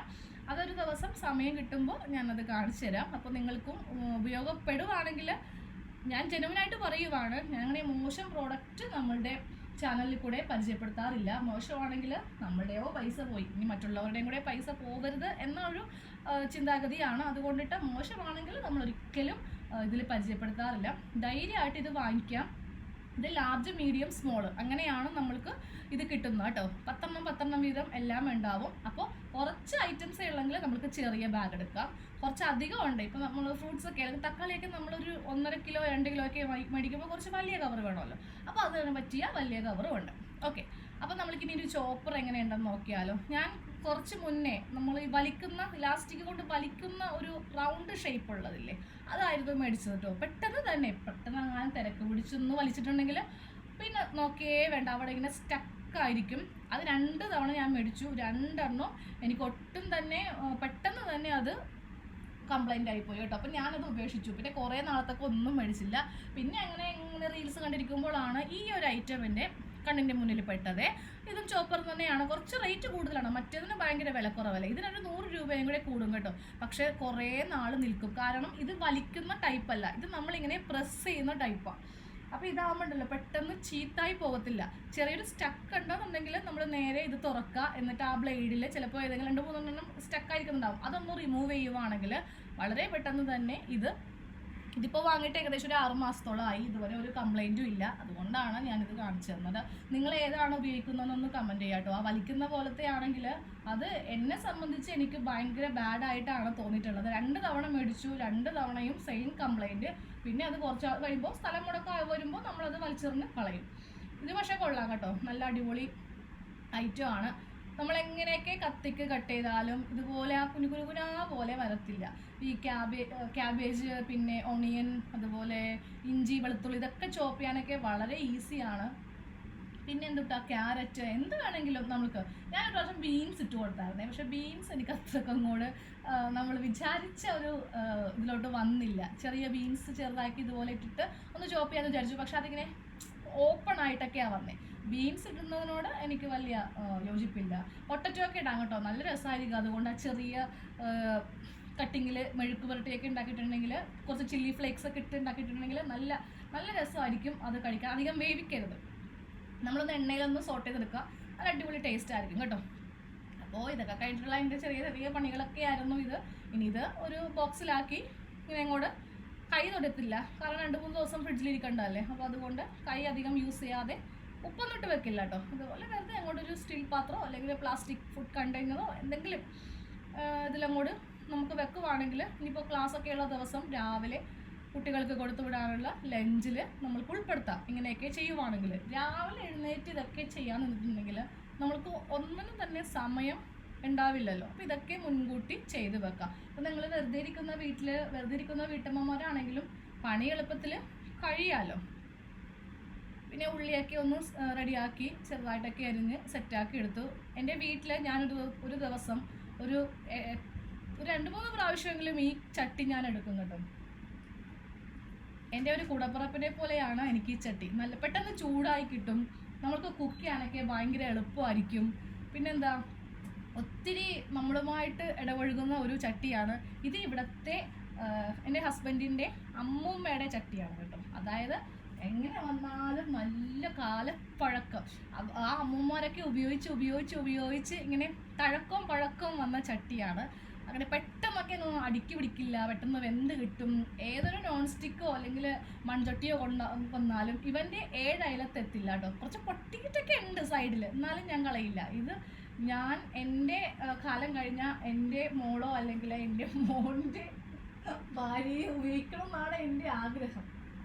അതൊരു ദിവസം സമയം കിട്ടുമ്പോൾ ഞാനത് കാണിച്ചു തരാം. അപ്പോൾ നിങ്ങൾക്കും ഉപയോഗപ്പെടുവാണെങ്കിൽ ഞാൻ ജെനുവിനായിട്ട് പറയുവാണ്, ഞാൻ അങ്ങനെ മോശം പ്രോഡക്റ്റ് നമ്മളുടെ ചാനലിൽ കൂടെ പരിചയപ്പെടുത്താറില്ല. മോശമാണെങ്കിൽ നമ്മളുടെയോ പൈസ പോയി, ഇനി മറ്റുള്ളവരുടെയും കൂടെ പൈസ പോകരുത് എന്നൊരു ചിന്താഗതിയാണ്. അതുകൊണ്ടിട്ട് മോശമാണെങ്കിൽ നമ്മളൊരിക്കലും ഇതിൽ പരിചയപ്പെടുത്താറില്ല. ധൈര്യമായിട്ട് ഇത് വാങ്ങിക്കാം. ഇത് ലാർജ്, മീഡിയം, സ്മോൾ അങ്ങനെയാണ് നമ്മൾക്ക് ഇത് കിട്ടുന്നത് കേട്ടോ. 10 വീതം എല്ലാം ഉണ്ടാവും. അപ്പോൾ കുറച്ച് ഐറ്റംസേ ഉള്ളെങ്കിൽ നമുക്ക് ചെറിയ ബാഗ് എടുക്കാം. കുറച്ച് അധികം ഉണ്ട്. ഇപ്പോൾ നമ്മൾ ഫ്രൂട്ട്സൊക്കെ അല്ലെങ്കിൽ തക്കാളിയൊക്കെ നമ്മളൊരു 1.5 കിലോ 2 കിലോ ഒക്കെ മേടിക്കുമ്പോൾ കുറച്ച് വലിയ കവർ വേണമല്ലോ. അപ്പോൾ അതിന് പറ്റിയ വലിയ കവറും ഉണ്ട്. ഓക്കെ, അപ്പോൾ നമ്മൾക്കിനി ഒരു ചോപ്പർ എങ്ങനെയുണ്ടെന്ന് നോക്കിയാലോ. ഞാൻ കുറച്ച് മുന്നേ നമ്മൾ ഈ വലിക്കുന്ന ഇലാസ്റ്റിക് കൊണ്ട് വലിക്കുന്ന ഒരു റൗണ്ട് ഷേപ്പ് ഉള്ളതില്ലേ, അതായിരുന്നു മേടിച്ചത് കേട്ടോ. പെട്ടെന്ന് അങ്ങനെ തിരക്ക് പിടിച്ചൊന്ന് വലിച്ചിട്ടുണ്ടെങ്കിൽ പിന്നെ നോക്കിയേ വേണ്ട, അവിടെ ഇങ്ങനെ സ്റ്റക്കായിരിക്കും. അത് 2 തവണ ഞാൻ മേടിച്ചു. 2 എണ്ണം എനിക്ക് ഒട്ടും തന്നെ പെട്ടെന്ന് തന്നെ അത് കംപ്ലൈൻ്റ് ആയിപ്പോയി കേട്ടോ. അപ്പം ഞാനത് ഉപേക്ഷിച്ചു. പിന്നെ കുറേ നാളത്തൊക്കെ ഒന്നും മേടിച്ചില്ല. പിന്നെ ഇങ്ങനെ റീൽസ് കണ്ടിരിക്കുമ്പോഴാണ് ഈ ഒരു ഐറ്റം എൻ്റെ കണ്ണിൻ്റെ മുന്നിൽ പെട്ടത്. ഇതും ചോപ്പർ തന്നെയാണ്. കുറച്ച് റേറ്റ് കൂടുതലാണ്, മറ്റേതിന് ഭയങ്കര വിലക്കുറവല്ലേ. ഇതിനൊരു 100 രൂപയും കൂടെ കൂടും കേട്ടോ. പക്ഷേ കുറേ നാൾ നിൽക്കും. കാരണം ഇത് വലിക്കുന്ന ടൈപ്പല്ല, ഇത് നമ്മളിങ്ങനെ പ്രസ് ചെയ്യുന്ന ടൈപ്പാണ്. അപ്പോൾ ഇതാകുമ്പോണ്ടല്ലോ പെട്ടെന്ന് ചീത്തായി പോകത്തില്ല. ചെറിയൊരു സ്റ്റക്ക് ഉണ്ടെന്നുണ്ടെങ്കിൽ നമ്മൾ നേരെ ഇത് തുറക്കുക, എന്നിട്ട് ആ ബ്ലേഡിൽ ചിലപ്പോൾ ഏതെങ്കിലും 2-3 എണ്ണം സ്റ്റക്കായിരിക്കുന്നുണ്ടാവും, അതൊന്ന് റിമൂവ് ചെയ്യുവാണെങ്കിൽ വളരെ പെട്ടെന്ന് തന്നെ ഇതിപ്പോൾ വാങ്ങിയിട്ട് ഏകദേശം ഒരു 6 മാസത്തോളമായി. ഇതുവരെ ഒരു കംപ്ലൈൻറ്റും ഇല്ല. അതുകൊണ്ടാണ് ഞാനിത് കാണിച്ചു തന്നത്. നിങ്ങൾ ഏതാണ് ഉപയോഗിക്കുന്നതെന്നൊന്ന് കമൻറ്റ് ചെയ്യാം കേട്ടോ. ആ വലിക്കുന്ന പോലത്തെ ആണെങ്കിൽ അത് എന്നെ സംബന്ധിച്ച് എനിക്ക് ഭയങ്കര ബാഡായിട്ടാണ് തോന്നിയിട്ടുള്ളത്. 2 തവണ മേടിച്ചു, 2 തവണയും സെയിം കംപ്ലൈൻറ്റ്. പിന്നെ അത് കുറച്ച് കഴിയുമ്പോൾ സ്ഥലം മുടക്കം വരുമ്പോൾ നമ്മളത് വലിച്ചെറിഞ്ഞ് കളയും. ഇത് പക്ഷേ കൊള്ളാം കേട്ടോ, നല്ല അടിപൊളി ഐറ്റം ആണ്. നമ്മളെങ്ങനെയൊക്കെ കത്തിക്ക് കട്ട് ചെയ്താലും ഇതുപോലെ ആ കുനുകുനുകുനാ പോലെ വരത്തില്ല. ഈ ക്യാബേജ്, പിന്നെ ഓണിയൻ, അതുപോലെ ഇഞ്ചി, വെളുത്തുള്ളി ഇതൊക്കെ ചോപ്പ് ചെയ്യാനൊക്കെ വളരെ ഈസിയാണ്. പിന്നെ എന്തുട്ടാ, ക്യാരറ്റ്, എന്ത് വേണമെങ്കിലും നമുക്ക്. ഞാനൊരു പ്രാവശ്യം ബീൻസ് ഇട്ട് കൊടുത്തായിരുന്നേ, പക്ഷെ ബീൻസ് എനിക്ക് അത്രയ്ക്ക് അങ്ങോട്ട് നമ്മൾ വിചാരിച്ച ഒരു ഇതിലോട്ട് വന്നില്ല. ചെറിയ ബീൻസ് ചെറുതാക്കി ഇതുപോലെ ഇട്ടിട്ട് ഒന്ന് ചോപ്പ് ചെയ്യാന്ന് വിചാരിച്ചു, പക്ഷെ അതിങ്ങനെ ഓപ്പൺ ആയിട്ടൊക്കെയാണ് വന്നേ. ബീൻസ് ഇടുന്നതിനോട് എനിക്ക് വലിയ യോജിപ്പില്ല. പൊട്ടറ്റോ ഒക്കെ ഇടാം കേട്ടോ, നല്ല രസമായിരിക്കും. അതുകൊണ്ട് ആ ചെറിയ കട്ടിങ്ങിൽ മെഴുക്ക് പുരട്ടിയൊക്കെ ഉണ്ടാക്കിയിട്ടുണ്ടെങ്കിൽ, കുറച്ച് ചില്ലി ഫ്ലേക്സ് ഒക്കെ ഇട്ട് ഉണ്ടാക്കിയിട്ടുണ്ടെങ്കിൽ നല്ല നല്ല രസമായിരിക്കും അത് കഴിക്കാൻ. അധികം വേവിക്കരുത്, നമ്മളൊന്ന് എണ്ണയിലൊന്ന് സോട്ട് ചെയ്തെടുക്കുക, നല്ല അടിപൊളി ടേസ്റ്റ് ആയിരിക്കും കേട്ടോ. അപ്പോൾ ഇതൊക്കെ കഴിഞ്ഞിട്ടുള്ള എൻ്റെ ചെറിയ ചെറിയ പണികളൊക്കെ ആയിരുന്നു ഇത്. ഇനി ഇത് ഒരു ബോക്സിലാക്കി ഇങ്ങനെ അങ്ങോട്ട് കൈ തൊടത്തില്ല, കാരണം 2-3 ദിവസം ഫ്രിഡ്ജിലിരിക്കണ്ടല്ലേ. അപ്പോൾ അതുകൊണ്ട് കൈ അധികം യൂസ് ചെയ്യാതെ, ഉപ്പൊന്നും ഇട്ട് വെക്കില്ല കേട്ടോ. അതുപോലെ വെറുതെ അങ്ങോട്ടൊരു സ്റ്റീൽ പാത്രമോ അല്ലെങ്കിൽ പ്ലാസ്റ്റിക് ഫുഡ് കണ്ടെയ്നറോ എന്തെങ്കിലും ഇതിലങ്ങോട്ട് നമുക്ക് വെക്കുവാണെങ്കിൽ, ഇനിയിപ്പോൾ ക്ലാസ്സൊക്കെ ഉള്ള ദിവസം രാവിലെ കുട്ടികൾക്ക് കൊടുത്തു വിടാനുള്ള ലഞ്ചിൽ നമ്മൾക്ക് ഉൾപ്പെടുത്താം. ഇങ്ങനെയൊക്കെ ചെയ്യുവാണെങ്കിൽ രാവിലെ എഴുന്നേറ്റ് ഇതൊക്കെ ചെയ്യാൻ നിന്നിട്ടുണ്ടെങ്കിൽ നമ്മൾക്ക് ഒന്നിനും തന്നെ സമയം ഉണ്ടാവില്ലല്ലോ. അപ്പോൾ ഇതൊക്കെ മുൻകൂട്ടി ചെയ്ത് വെക്കാം. അപ്പോൾ നിങ്ങൾ വെറുതെ ഇരിക്കുന്ന വീട്ടമ്മമാരാണെങ്കിലും പണി എളുപ്പത്തിൽ കഴിയാമല്ലോ. പിന്നെ ഉള്ളിയൊക്കെ ഒന്ന് റെഡിയാക്കി ചെറുതായിട്ടൊക്കെ അരിഞ്ഞ് സെറ്റാക്കി എടുത്തു. എൻ്റെ വീട്ടിൽ ഞാനൊരു ദിവസം ഒരു 2-3 പ്രാവശ്യമെങ്കിലും ഈ ചട്ടി ഞാൻ എടുക്കും കേട്ടോ. എൻ്റെ ഒരു കൂടപ്പിറപ്പിനെ പോലെയാണ് എനിക്ക് ഈ ചട്ടി. നല്ല പെട്ടെന്ന് ചൂടായി കിട്ടും, നമ്മൾക്ക് കുക്ക് ചെയ്യാനൊക്കെ ഭയങ്കര എളുപ്പമായിരിക്കും. പിന്നെന്താ, ഒത്തിരി നമ്മളുമായിട്ട് ഇടപഴകുന്ന ഒരു ചട്ടിയാണ് ഇത്. ഇവിടുത്തെ എൻ്റെ ഹസ്ബൻഡിൻ്റെ അമ്മൂമ്മയുടെ ചട്ടിയാണ് കേട്ടോ. അതായത് എങ്ങനെ വന്നാലും നല്ല കാലപ്പഴക്കം. ആ അമ്മൂമ്മമാരൊക്കെ ഉപയോഗിച്ച് ഇങ്ങനെ പഴക്കവും വന്ന ചട്ടിയാണ്. അങ്ങനെ പെട്ടെന്നൊക്കെ അടുക്കി പിടിക്കില്ല, പെട്ടെന്ന് വെന്ത് കിട്ടും. ഏതൊരു നോൺ സ്റ്റിക്കോ അല്ലെങ്കിൽ മൺചട്ടിയോ വന്നാലും ഇവൻ്റെ 7 അയലത്തെത്തില്ല കേട്ടോ. കുറച്ച് പൊട്ടിയിട്ടൊക്കെ ഉണ്ട് സൈഡിൽ, എന്നാലും ഞാൻ കളയില്ല. ഇത് ഞാൻ എൻ്റെ കാലം കഴിഞ്ഞ എൻ്റെ മോളോ അല്ലെങ്കിൽ എൻ്റെ മോൻ്റെ ഭാര്യയെ ഉപയോഗിക്കണം എന്നാണ് എൻ്റെ ആഗ്രഹം.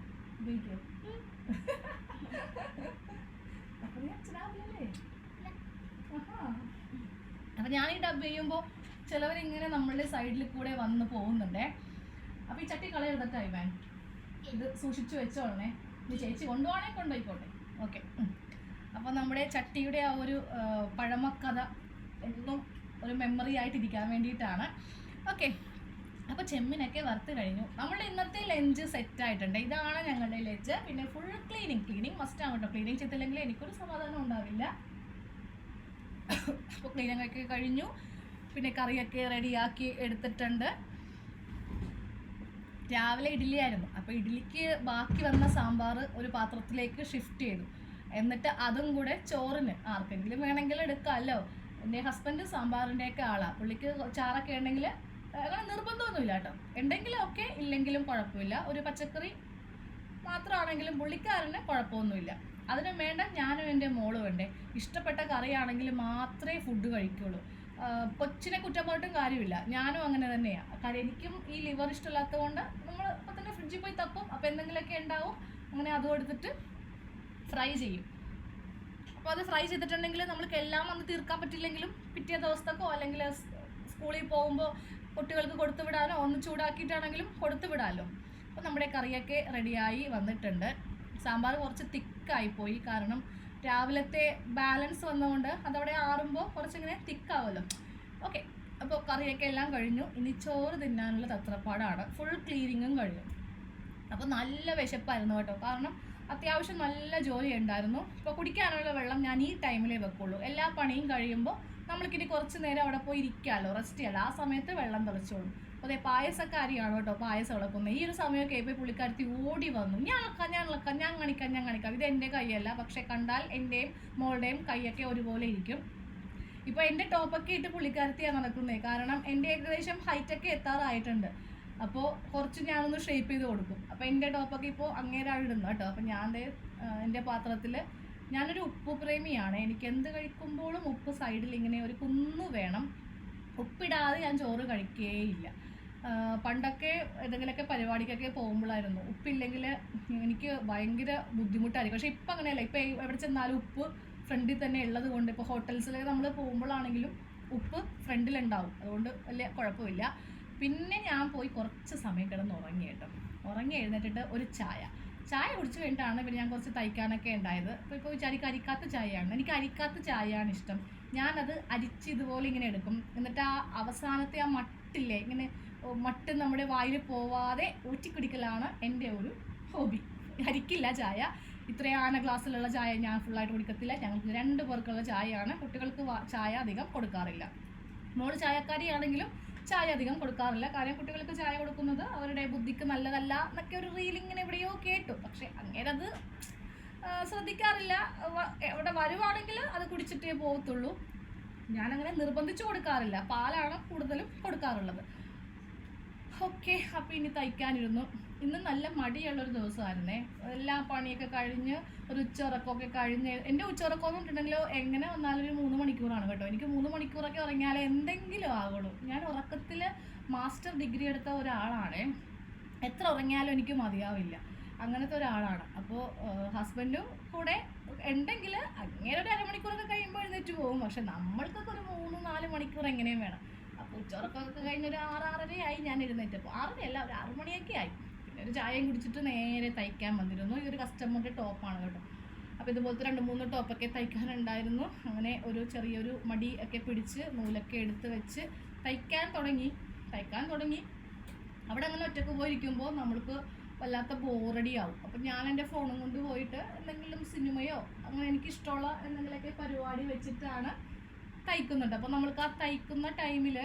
ഉപയോഗിക്കും. അപ്പം ഞാൻ ഈ ഡബ് ചെയ്യുമ്പോൾ ചിലവരിങ്ങനെ നമ്മളുടെ സൈഡിൽ കൂടെ വന്ന് പോകുന്നുണ്ടേ. അപ്പോൾ ഈ ചട്ടി കളയെടുത്തിട്ട് ഇവാൻ ഇത് സൂക്ഷിച്ചു വെച്ചോളണേ. ഇത് ചേച്ചി കൊണ്ടുപോകണമെങ്കിൽ കൊണ്ടുപോയിക്കോട്ടെ. ഓക്കെ. അപ്പോൾ നമ്മുടെ ചട്ടിയുടെ ആ ഒരു പഴമക്കഥ എന്നും ഒരു മെമ്മറി ആയിട്ടിരിക്കാൻ വേണ്ടിയിട്ടാണ്. ഓക്കെ. അപ്പോൾ ചെമ്മിനൊക്കെ വറുത്ത് കഴിഞ്ഞു. നമ്മളുടെ ഇന്നത്തെ ലഞ്ച് സെറ്റായിട്ടുണ്ട്. ഇതാണ് ഞങ്ങളുടെ ലഞ്ച്. പിന്നെ ഫുൾ ക്ലീനിങ് മസ്റ്റാണ് കേട്ടോ. ക്ലീനിങ് ചെയ്തില്ലെങ്കിൽ എനിക്കൊരു സമാധാനം ഉണ്ടാവില്ല. അപ്പോൾ ക്ലീനിങ് ഒക്കെ കഴിഞ്ഞു. പിന്നെ കറിയൊക്കെ റെഡിയാക്കി എടുത്തിട്ടുണ്ട്. രാവിലെ ഇഡ്ഡലിയായിരുന്നു. അപ്പോൾ ഇഡ്ഡലിക്ക് ബാക്കി വന്ന സാമ്പാർ ഒരു പാത്രത്തിലേക്ക് ഷിഫ്റ്റ് ചെയ്തു. എന്നിട്ട് അതും കൂടെ ചോറിന് ആർക്കെങ്കിലും വേണമെങ്കിൽ എടുക്കാമല്ലോ. എൻ്റെ ഹസ്ബൻഡ് സാമ്പാറിൻ്റെയൊക്കെ ആളാണ്. പുള്ളിക്ക് ചാറൊക്കെ ഉണ്ടെങ്കിൽ അങ്ങനെ നിർബന്ധമൊന്നുമില്ല കേട്ടോ. ഉണ്ടെങ്കിലും ഒക്കെ, ഇല്ലെങ്കിലും കുഴപ്പമില്ല. ഒരു പച്ചക്കറി മാത്രമാണെങ്കിലും പുള്ളിക്കാരന് കുഴപ്പമൊന്നുമില്ല. അതിന് വേണ്ട ഞാനും എൻ്റെ മോളും വേണ്ടേ. ഇഷ്ടപ്പെട്ട കറിയാണെങ്കിൽ മാത്രമേ ഫുഡ് കഴിക്കുള്ളൂ. കൊച്ചിനെ കുറ്റം പറഞ്ഞിട്ടും കാര്യമില്ല, ഞാനും അങ്ങനെ തന്നെയാണ്. കാര്യം എനിക്കും ഈ ലിവർ ഇഷ്ടമില്ലാത്തത് കൊണ്ട് നമ്മൾ അപ്പം തന്നെ ഫ്രിഡ്ജിൽ പോയി തപ്പും. അപ്പോൾ എന്തെങ്കിലുമൊക്കെ ഉണ്ടാവും, അങ്ങനെ അതും എടുത്തിട്ട് ഫ്രൈ ചെയ്യും. അപ്പോൾ അത് ഫ്രൈ ചെയ്തിട്ടുണ്ടെങ്കിൽ നമ്മൾക്ക് എല്ലാം വന്ന് തീർക്കാൻ പറ്റില്ലെങ്കിലും പിറ്റേ ദിവസത്തേക്കോ അല്ലെങ്കിൽ സ്കൂളിൽ പോകുമ്പോൾ കുട്ടികൾക്ക് കൊടുത്തു വിടാനോ ഒന്ന് ചൂടാക്കിയിട്ടാണെങ്കിലും കൊടുത്തു വിടാമല്ലോ. അപ്പോൾ നമ്മുടെ കറിയൊക്കെ റെഡിയായി വന്നിട്ടുണ്ട്. സാമ്പാർ കുറച്ച് തിക്കായിപ്പോയി, കാരണം രാവിലത്തെ ബാലൻസ് വന്നതുകൊണ്ട് അതവിടെ ആറുമ്പോൾ കുറച്ചിങ്ങനെ തിക്കാവുമല്ലോ. ഓക്കെ. അപ്പോൾ കറിയൊക്കെ എല്ലാം കഴിഞ്ഞു. ഇനി ചോറ് തിന്നാനുള്ള തത്രപ്പാടാണ്. ഫുൾ ക്ലീനിങ്ങും കഴിഞ്ഞു. അപ്പോൾ നല്ല വിശപ്പായിരുന്നു കേട്ടോ, കാരണം അത്യാവശ്യം നല്ല ജോലി ഉണ്ടായിരുന്നു. ഇപ്പോൾ കുടിക്കാനുള്ള വെള്ളം ഞാൻ ഈ ടൈമിലേ വെക്കുള്ളൂ. എല്ലാ പണിയും കഴിയുമ്പോൾ നമ്മൾക്കിനി കുറച്ച് നേരം അവിടെ പോയി ഇരിക്കാമല്ലോ, റെസ്റ്റ് ചെയ്യാമല്ലോ. ആ സമയത്ത് വെള്ളം തിളച്ചോളും. അപ്പോൾ അതേ പായസക്കാരിയാണ് കേട്ടോ പായസം ഇളക്കുന്നത്. ഈ ഒരു സമയമൊക്കെ ഇപ്പോൾ പുള്ളിക്കാരത്തി ഓടി വന്നു, ഞാൻ കാണിക്കാം. ഇത് എൻ്റെ കൈയല്ല, പക്ഷെ കണ്ടാൽ എൻ്റെയും മോളുടെയും കൈയൊക്കെ ഒരുപോലെ ഇരിക്കും. ഇപ്പോൾ എൻ്റെ ടോപ്പൊക്കെ ഇട്ട് പുള്ളിക്കാരത്തിയാണ് നടക്കുന്നത്, കാരണം എൻ്റെ ഏകദേശം ഹൈറ്റൊക്കെ എത്താറായിട്ടുണ്ട്. അപ്പോൾ കുറച്ച് ഞാനൊന്ന് ഷേപ്പ് ചെയ്ത് കൊടുക്കും. അപ്പോൾ എൻ്റെ ടോപ്പൊക്കെ ഇപ്പോൾ അങ്ങേരാണ് ഇടുന്നത് കേട്ടോ. അപ്പോൾ ഞാൻ എൻ്റെ പാത്രത്തിൽ, ഞാനൊരു ഉപ്പ് പ്രേമിയാണ്. എനിക്ക് എന്ത് കഴിക്കുമ്പോഴും ഉപ്പ് സൈഡിൽ ഇങ്ങനെ ഒരു കുന്നു വേണം. ഉപ്പിടാതെ ഞാൻ ചോറ് കഴിക്കുകയില്ല. പണ്ടൊക്കെ എന്തെങ്കിലുമൊക്കെ പരിപാടിക്കൊക്കെ പോകുമ്പോഴായിരുന്നു ഉപ്പില്ലെങ്കിൽ എനിക്ക് ഭയങ്കര ബുദ്ധിമുട്ടായിരിക്കും. പക്ഷെ ഇപ്പം അങ്ങനെയല്ല. ഇപ്പം എവിടെ ചെന്നാലും ഉപ്പ് ഫ്രണ്ടിൽ തന്നെ ഉള്ളത് കൊണ്ട്, ഇപ്പോൾ ഹോട്ടൽസിലൊക്കെ നമ്മൾ പോകുമ്പോഴാണെങ്കിലും ഉപ്പ് ഫ്രണ്ടിലുണ്ടാവും, അതുകൊണ്ട് വലിയ കുഴപ്പമില്ല. പിന്നെ ഞാൻ പോയി കുറച്ച് സമയം കിടന്ന് ഉറങ്ങി കേട്ടോ. ഉറങ്ങി എഴുന്നേറ്റിട്ട് ഒരു ചായ കുടിച്ച് കഴിഞ്ഞിട്ടാണ് പിന്നെ ഞാൻ കുറച്ച് തയ്ക്കാനൊക്കെ ഉണ്ടായത്. ഇപ്പോൾ വിചാരിക്കും അരിക്കാത്ത ചായയാണ്. എനിക്ക് അരിക്കാത്ത ചായയാണ് ഇഷ്ടം. ഞാനത് അരിച്ച് ഇതുപോലെ ഇങ്ങനെ എടുക്കും. എന്നിട്ട് ആ അവസാനത്തെ ആ മട്ടില്ലേ, ഇങ്ങനെ മട്ട് നമ്മുടെ വായിൽ പോവാതെ ഊറ്റിക്കുടിക്കലാണ് എൻ്റെ ഒരു ഹോബി. അരിക്കില്ല ചായ. ഇത്രയും ആന ഗ്ലാസ്സിലുള്ള ചായ ഞാൻ ഫുള്ളായിട്ട് കുടിക്കത്തില്ല. ഞങ്ങൾക്ക് 2 പേർക്കുള്ള ചായയാണ്. കുട്ടികൾക്ക് ചായ അധികം കൊടുക്കാറില്ല. മോള് ചായക്കാരിയാണെങ്കിലും ചായ അധികം കൊടുക്കാറില്ല. കാര്യം കുട്ടികൾക്ക് ചായ കൊടുക്കുന്നത് അവരുടെ ബുദ്ധിക്ക് നല്ലതല്ല എന്നൊക്കെ ഒരു റീലിങ്ങനെ എവിടെയോ കേട്ടു. പക്ഷെ അങ്ങേരത് ശ്രദ്ധിക്കാറില്ല. ഇവിടെ വരുവാണെങ്കിൽ അത് കുടിച്ചിട്ടേ പോകത്തുള്ളൂ. ഞാനങ്ങനെ നിർബന്ധിച്ചു കൊടുക്കാറില്ല. പാലാണ് കൂടുതലും കൊടുക്കാറുള്ളത്. ഓക്കെ, അപ്പോൾ ഇനി തയ്ക്കാനിരുന്നു. ഇന്ന് നല്ല മടിയുള്ളൊരു ദിവസമായിരുന്നേ. എല്ലാ പണിയൊക്കെ കഴിഞ്ഞ് ഒരു ഉച്ചയുറക്കമൊക്കെ കഴിഞ്ഞ്, എൻ്റെ ഉച്ചയുറക്കം എന്ന് പറഞ്ഞിട്ടുണ്ടെങ്കിൽ എങ്ങനെ വന്നാലും ഒരു 3 മണിക്കൂറാണ് കേട്ടോ. എനിക്ക് 3 മണിക്കൂറൊക്കെ ഉറങ്ങിയാലേ എന്തെങ്കിലും ആകുള്ളൂ. ഞാൻ ഉറക്കത്തിൽ മാസ്റ്റർ ഡിഗ്രി എടുത്ത ഒരാളാണ്. എത്ര ഉറങ്ങിയാലും എനിക്ക് മതിയാവില്ല, അങ്ങനത്തെ ഒരാളാണ്. അപ്പോൾ ഹസ്ബൻഡും കൂടെ ഉണ്ടെങ്കിൽ അങ്ങനെ ഒരു അരമണിക്കൂറൊക്കെ കഴിയുമ്പോൾ എഴുന്നേറ്റ് പോകും. പക്ഷെ നമ്മൾക്കൊക്കെ ഒരു 3-4 മണിക്കൂർ എങ്ങനെയും വേണം. അപ്പോൾ ഉച്ചയുറക്കമൊക്കെ കഴിഞ്ഞ് ഒരു 6-6:30 ആയി ഞാൻ എഴുന്നേറ്റപ്പോൾ. 6:30 അല്ല, ഒരു 6 മണിയൊക്കെ ആയി. പിന്നെ ഒരു ചായയും കുടിച്ചിട്ട് നേരെ തയ്ക്കാൻ വന്നിരുന്നു. ഇതൊരു കസ്റ്റമറിൻ്റെ ടോപ്പാണ് കേട്ടോ. അപ്പോൾ ഇതുപോലത്തെ 2-3 ടോപ്പൊക്കെ തയ്ക്കാനുണ്ടായിരുന്നു. അങ്ങനെ ഒരു ചെറിയൊരു മടി ഒക്കെ പിടിച്ച് നൂലൊക്കെ എടുത്ത് വെച്ച് തയ്ക്കാൻ തുടങ്ങി. അവിടെ അങ്ങനെ ഒറ്റക്ക് പോയിരിക്കുമ്പോൾ നമ്മൾക്ക് വല്ലാത്ത ബോറടിയാവും. അപ്പം ഞാൻ എൻ്റെ ഫോണും കൊണ്ട് പോയിട്ട് എന്തെങ്കിലും സിനിമയോ അങ്ങനെ എനിക്കിഷ്ടമുള്ള എന്തെങ്കിലുമൊക്കെ പരിപാടി വെച്ചിട്ടാണ് തയ്ക്കുന്നുണ്ട്. അപ്പോൾ നമ്മൾക്ക് ആ തയ്ക്കുന്ന ടൈമിൽ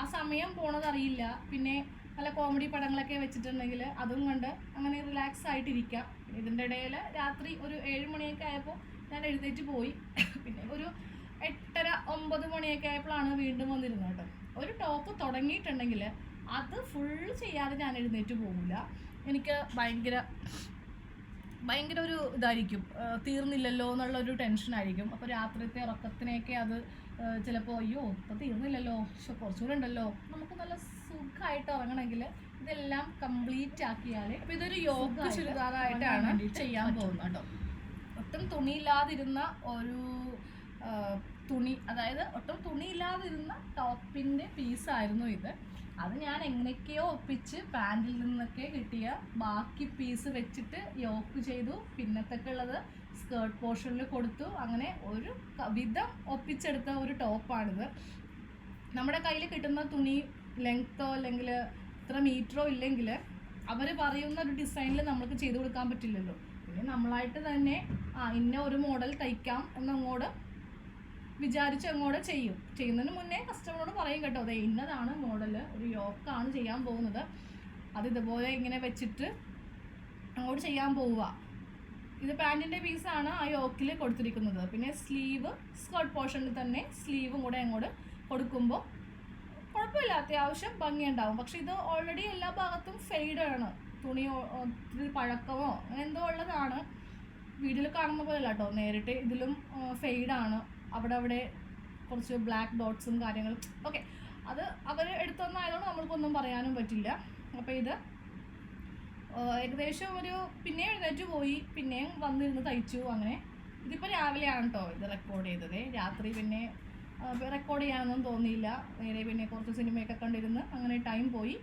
ആ സമയം പോണതറിയില്ല. പിന്നെ നല്ല കോമഡി പടങ്ങളൊക്കെ വെച്ചിട്ടുണ്ടെങ്കിൽ അതും കണ്ട് അങ്ങനെ റിലാക്സ് ആയിട്ടിരിക്കാം. ഇതിൻ്റെ ഇടയിൽ രാത്രി ഒരു 7 മണിയൊക്കെ ആയപ്പോൾ ഞാൻ എഴുന്നേറ്റ് പോയി. പിന്നെ ഒരു 8:30-9 മണിയൊക്കെ ആയപ്പോഴാണ് വീണ്ടും വന്നിരുന്നത് കേട്ടോ. ഒരു ടോപ്പ് തുടങ്ങിയിട്ടുണ്ടെങ്കിൽ അത് ഫുൾ ചെയ്യാതെ ഞാൻ എഴുന്നേറ്റ് പോകില്ല. എനിക്ക് ഭയങ്കര ഒരു ഇതായിരിക്കും, തീർന്നില്ലല്ലോ എന്നുള്ളൊരു ടെൻഷനായിരിക്കും. അപ്പോൾ രാത്രിത്തെ ഉറക്കത്തിനെയൊക്കെ അത് ചിലപ്പോൾ അയ്യോ ഇപ്പോൾ തീർന്നില്ലല്ലോ, പക്ഷെ കുറച്ചുകൂടെ ഉണ്ടല്ലോ, നമുക്ക് നല്ല സുഖമായിട്ട് ഉറങ്ങണമെങ്കിൽ ഇതെല്ലാം കംപ്ലീറ്റ് ആക്കിയാൽ. അപ്പോൾ ഇതൊരു യോഗ ചുരിദാറായിട്ടാണ് ചെയ്യാൻ പോകുന്നത് കേട്ടോ. ഒട്ടും തുണിയില്ലാതിരുന്ന ഒരു അതായത് ഒട്ടും തുണിയില്ലാതിരുന്ന ടോപ്പിൻ്റെ പീസായിരുന്നു ഇത്. അത് ഞാൻ എങ്ങനെയൊക്കെയോ ഒപ്പിച്ച് പാൻറ്റിൽ നിന്നൊക്കെ കിട്ടിയ ബാക്കി പീസ് വെച്ചിട്ട് യോക്ക് ചെയ്തു. പിന്നത്തൊക്കെ ഉള്ളത് സ്കേർട്ട് പോർഷനിൽ കൊടുത്തു. അങ്ങനെ ഒരു വിധം ഒപ്പിച്ചെടുത്ത ഒരു ടോപ്പാണിത്. നമ്മുടെ കയ്യിൽ കിട്ടുന്ന തുണി ലെങ്ത്തോ അല്ലെങ്കിൽ ഇത്ര മീറ്ററോ ഇല്ലെങ്കിൽ അവർ പറയുന്ന ഒരു ഡിസൈനിൽ നമുക്ക് ചെയ്ത് കൊടുക്കാൻ പറ്റില്ലല്ലോ. പിന്നെ നമ്മളായിട്ട് തന്നെ ഇന്ന ഒരു മോഡൽ തയ്ക്കാം എന്നങ്ങോട്ട് വിചാരിച്ച് അങ്ങോട്ട് ചെയ്യുന്നതിന് മുന്നേ കസ്റ്റമറോട് പറയും കേട്ടോ, അതെ ഇന്നതാണ് മോഡൽ, ഒരു യോക്കാണ് ചെയ്യാൻ പോകുന്നത്, അത് ഇതുപോലെ ഇങ്ങനെ വെച്ചിട്ട് അങ്ങോട്ട് ചെയ്യാൻ പോവുക. ഇത് പാൻറ്റിൻ്റെ പീസാണ് ആ യോക്കിൽ കൊടുത്തിരിക്കുന്നത്. പിന്നെ സ്ലീവ് സ്കേർട്ട് പോർഷനിൽ തന്നെ സ്ലീവും കൂടെ അങ്ങോട്ട് കൊടുക്കുമ്പോൾ കുഴപ്പമില്ല, അത്യാവശ്യം ഭംഗിയുണ്ടാവും. പക്ഷെ ഇത് ഓൾറെഡി എല്ലാ ഭാഗത്തും ഫെയ്ഡാണ്. തുണി പഴക്കമോ അങ്ങനെ എന്തോ ഉള്ളതാണ്. വീഡിയോയിൽ കാണുന്ന പോലെയല്ല കേട്ടോ, നേരിട്ട് ഇതിലും ഫെയ്ഡാണ്. അവിടെ കുറച്ച് ബ്ലാക്ക് ഡോട്ട്സും കാര്യങ്ങളും ഓക്കെ, അത് അവർ എടുത്തൊന്നായതുകൊണ്ട് നമ്മൾക്കൊന്നും പറയാനും പറ്റില്ല. അപ്പോൾ ഇത് ഏകദേശം ഒരു പിന്നെ എഴുന്നേറ്റ് പോയി, പിന്നെയും വന്നിരുന്ന് തയ്ച്ചു. അങ്ങനെ ഇതിപ്പോൾ രാവിലെയാണ് കേട്ടോ ഇത് റെക്കോർഡ് ചെയ്തത്. രാത്രി പിന്നെ റെക്കോർഡ് ചെയ്യാനൊന്നും തോന്നിയില്ല. നേരെ പിന്നെ കുറച്ച് സിനിമയൊക്കെ കണ്ടിരുന്ന് അങ്ങനെ ടൈം പോയി.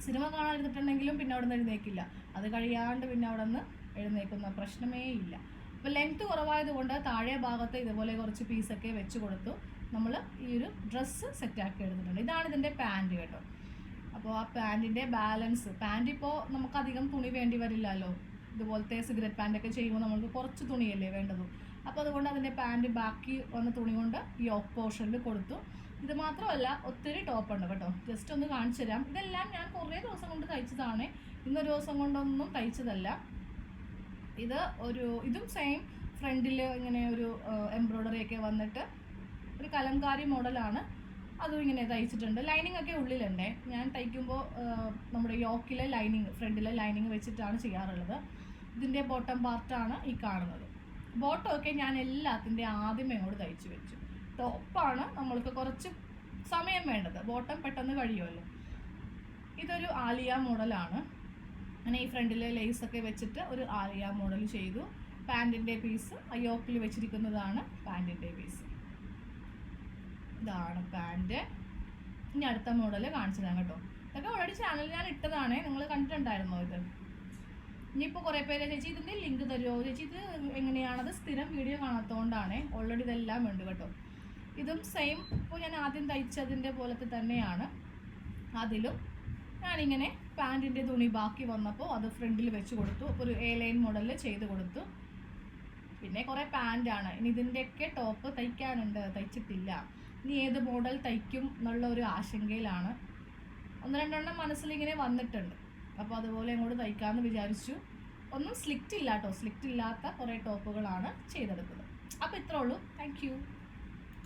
സിനിമ കാണാതിരുന്നിട്ടുണ്ടെങ്കിലും പിന്നെ അവിടെ നിന്ന് എഴുന്നേക്കില്ല. അത് കഴിയാണ്ട് പിന്നെ അവിടെ നിന്ന് എഴുന്നേക്കുന്ന പ്രശ്നമേ ഇല്ല. അപ്പോൾ ലെങ്ത്ത് കുറവായതുകൊണ്ട് താഴെ ഭാഗത്ത് ഇതുപോലെ കുറച്ച് പീസൊക്കെ വെച്ച് കൊടുത്തു. നമ്മൾ ഈ ഒരു ഡ്രസ്സ് സെറ്റാക്കി എടുത്തിട്ടുണ്ട്. ഇതാണ് ഇതിൻ്റെ പാൻറ്റ് കേട്ടോ. അപ്പോൾ ആ പാൻറ്റിൻ്റെ ബാലൻസ്, പാൻറ്റ് ഇപ്പോൾ നമുക്കധികം തുണി വേണ്ടി വരില്ലല്ലോ. ഇതുപോലത്തെ സിഗരറ്റ് പാൻറ്റൊക്കെ ചെയ്യുമ്പോൾ നമുക്ക് കുറച്ച് തുണിയല്ലേ വേണ്ടതും. അപ്പോൾ അതുകൊണ്ട് അതിൻ്റെ പാൻറ്റ് ബാക്കി വന്ന തുണി കൊണ്ട് യോക്ക് പോർഷനിൽ കൊടുത്തു. ഇത് മാത്രമല്ല ഒത്തിരി ടോപ്പുണ്ട് കേട്ടോ. ജസ്റ്റ് ഒന്ന് കാണിച്ചു തരാം. ഇതെല്ലാം ഞാൻ കുറേ ദിവസം കൊണ്ട് തയ്ച്ചതാണ്, ഇന്നൊരു ദിവസം കൊണ്ടൊന്നും തയ്ച്ചതല്ല. ഇതും സെയിം ഫ്രണ്ടിൽ ഇങ്ങനെ ഒരു എംബ്രോയ്ഡറി ഒക്കെ വന്നിട്ട് ഒരു കലംകാരി മോഡലാണ്. അതും ഇങ്ങനെ തയ്ച്ചിട്ടുണ്ട്. ലൈനിങ് ഒക്കെ ഉള്ളിലുണ്ടേ. ഞാൻ തയ്ക്കുമ്പോൾ നമ്മുടെ യോക്കിലെ ലൈനിങ്, ഫ്രണ്ടിലെ ലൈനിങ് വെച്ചിട്ടാണ് ചെയ്യാറുള്ളത്. ഇതിൻ്റെ ബോട്ടം പാർട്ടാണ് ഈ കാണുന്നത്. ബോട്ടമൊക്കെ ഞാൻ എല്ലാത്തിൻ്റെ ആദ്യമേ അങ്ങോട്ട് തയ്ച്ച് വെച്ചു. ടോപ്പാണ് നമ്മൾക്ക് കുറച്ച് സമയം വേണ്ടത്, ബോട്ടം പെട്ടെന്ന് കഴിയുമല്ലോ. ഇതൊരു ആലിയ മോഡലാണ്. അങ്ങനെ ഈ ഫ്രണ്ടിലെ ലേസൊക്കെ വെച്ചിട്ട് ഒരു ആലിയ മോഡൽ ചെയ്തു. പാൻറ്റിൻ്റെ പീസ് യോക്കിൽ വെച്ചിരിക്കുന്നതാണ് പാൻറ്റിൻ്റെ പീസ്. ഇതാണ് പാൻറ്റ്. ഇനി അടുത്ത മോഡൽ കാണിച്ചു തരാം കേട്ടോ. ഇതൊക്കെ ഓൾറെഡി ചാനലിൽ ഞാൻ ഇട്ടതാണ്, നിങ്ങൾ കണ്ടിട്ടുണ്ടായിരുന്നോ ഇത്? ഇനിയിപ്പോൾ കുറേ പേര് ചേച്ചി ഇതിൻ്റെ ലിങ്ക് തരുമോ ചേച്ചി, ഇത് എങ്ങനെയാണത് സ്ഥിരം വീഡിയോ കാണാത്തതുകൊണ്ടാണ്. ഓൾറെഡി ഇതെല്ലാം ഉണ്ട് കേട്ടോ. ഇതും സെയിം ഇപ്പോൾ ഞാൻ ആദ്യം തയ്ച്ചതിൻ്റെ പോലത്തെ തന്നെയാണ്. അതിലും ഞാനിങ്ങനെ പാൻറ്റിൻ്റെ തുണി ബാക്കി വന്നപ്പോൾ അത് ഫ്രണ്ടിൽ വെച്ച് കൊടുത്തു. അപ്പോൾ ഒരു A ലൈൻ മോഡലിൽ ചെയ്ത് കൊടുത്തു. പിന്നെ കുറേ പാൻറ്റാണ്. ഇനി ഇതിൻ്റെയൊക്കെ ടോപ്പ് തയ്ക്കാനുണ്ട്, തയ്ച്ചിട്ടില്ല. ഇനി ഏത് മോഡൽ തയ്ക്കും എന്നുള്ള ഒരു ആശങ്കയിലാണ്. 1-2 മനസ്സിലിങ്ങനെ വന്നിട്ടുണ്ട്. അപ്പോൾ അതുപോലെ അങ്ങോട്ട് തയ്ക്കാമെന്ന് വിചാരിച്ചു. ഒന്നും സ്ലിക്റ്റ് ഇല്ല കേട്ടോ, സ്ലിക്റ്റ് ഇല്ലാത്ത കുറേ ടോപ്പുകളാണ് ചെയ്തെടുക്കുന്നത്. അപ്പോൾ ഇത്രേ ഉള്ളൂ. Thank you.